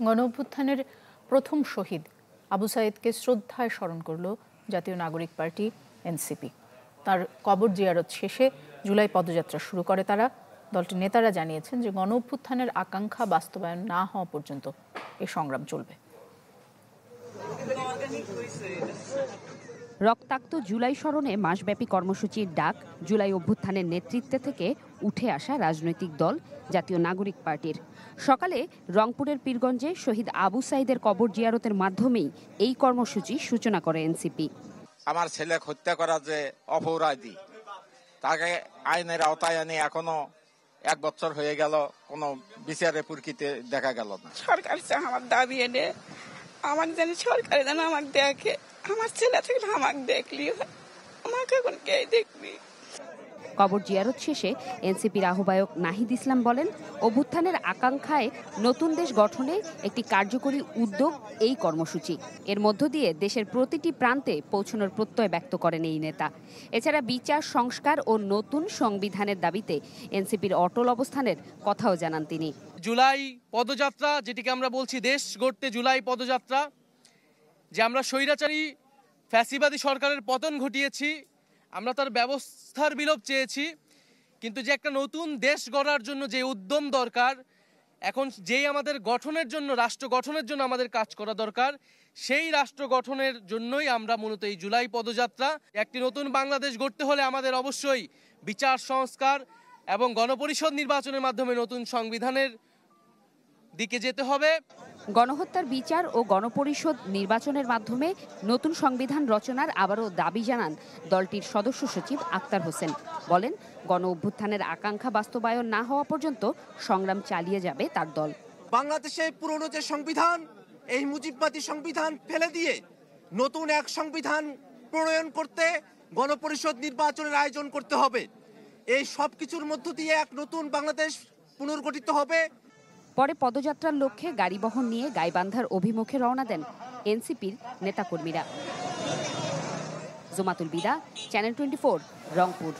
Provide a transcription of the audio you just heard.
গণঅভ্যুত্থানের প্রথম শহীদ আবু সাঈদকে শ্রদ্ধায় স্মরণ করল জাতীয় নাগরিক পার্টি এনসিপি। তার কবর জিয়ারত শেষে জুলাই পদযাত্রা শুরু করে তারা। দলটির নেতারা জানিয়েছেন যে গণঅভ্যুত্থানের আকাঙ্ক্ষা বাস্তবায়ন না হওয়া পর্যন্ত এ সংগ্রাম চলবে। রক্তাক্ত জুলাই স্মরণে মাসব্যাপী কর্মসূচির ডাক জুলাই অভ্যুত্থানের নেতৃত্বে থেকে উঠে আসা রাজনৈতিক দল জাতীয় নাগরিক পার্টির। সকালে রংপুরের পীরগঞ্জে শহীদ আবু সাঈদের কবর জিয়ারতের মাধ্যমেই এই কর্মসূচি সূচনা করে এনসিপি। আমার ছেলে হত্যা করা যে অপরাধী, তাকে আইনের আওতায় আনে এখনো 1 বছর হয়ে গেল, কোনো বিচারে প্রকৃতি দেখা গেল না। সরকার আমার দাবি এনে আমার যেন সরকার যেন আমাকে দেখে, আমার ছেলে থেকে আমাকে দেখলি, আমাকে এখন কে দেখবি। কবর জিয়ারত শেষে এনসিপির আহ্বায়ক নাহিদ ইসলাম বলেন, অভ্যুত্থানের আকাঙ্ক্ষায় নতুন দেশ গঠনে একটি কার্যকরী উদ্যোগ এই কর্মসূচি। এর মধ্য দিয়ে দেশের প্রতিটি প্রান্তে পৌঁছানোর প্রত্যয় ব্যক্ত করেন এই নেতা। এছাড়া বিচার সংস্কার ও নতুন সংবিধানের দাবিতে এনসিপির অটল অবস্থানের কথাও জানান তিনি। জুলাই পদযাত্রা, যেটিকে আমরা বলছি দেশ গড়তে জুলাই পদযাত্রা, যে আমরা স্বৈরাচারী ফ্যাসিবাদী সরকারের পতন ঘটিয়েছি, আমরা তার ব্যবস্থার বিলোপ চেয়েছি, কিন্তু যে একটা নতুন দেশ গড়ার জন্য যে উদ্যম দরকার, এখন যেই আমাদের গঠনের জন্য, রাষ্ট্র গঠনের জন্য আমাদের কাজ করা দরকার, সেই রাষ্ট্র গঠনের জন্যই আমরা মূলত এই জুলাই পদযাত্রা। একটি নতুন বাংলাদেশ গড়তে হলে আমাদের অবশ্যই বিচার সংস্কার এবং গণপরিষদ নির্বাচনের মাধ্যমে নতুন সংবিধানের দিকে যেতে হবে। গণহত্যার বিচার ও গণপরিষদ নির্বাচনের মাধ্যমে নতুন সংবিধান রচনার আবারও দাবি জানান দলটির সদস্য সচিব আক্তার হোসেন। বলেন, গণ অভ্যুত্থানের আকাঙ্ক্ষা বাস্তবায়ন না হওয়া পর্যন্ত সংগ্রাম চালিয়ে যাবে তার দল। বাংলাদেশের পুরনো যে সংবিধান, এই মুজিববাদী সংবিধান ফেলে দিয়ে নতুন এক সংবিধান প্রণয়ন করতে গণপরিষদ নির্বাচনের আয়োজন করতে হবে। এই সব কিছুর মধ্য দিয়ে এক নতুন বাংলাদেশ পুনর্গঠিত হবে। পরে পদযাত্রার লক্ষ্যে গাড়ি বহন নিয়ে গাইবান্ধার অভিমুখে রওনা দেন এনসিপির নেতাকর্মীরা। জুমাতুল বিদা, চ্যানেল 24, রংপুর।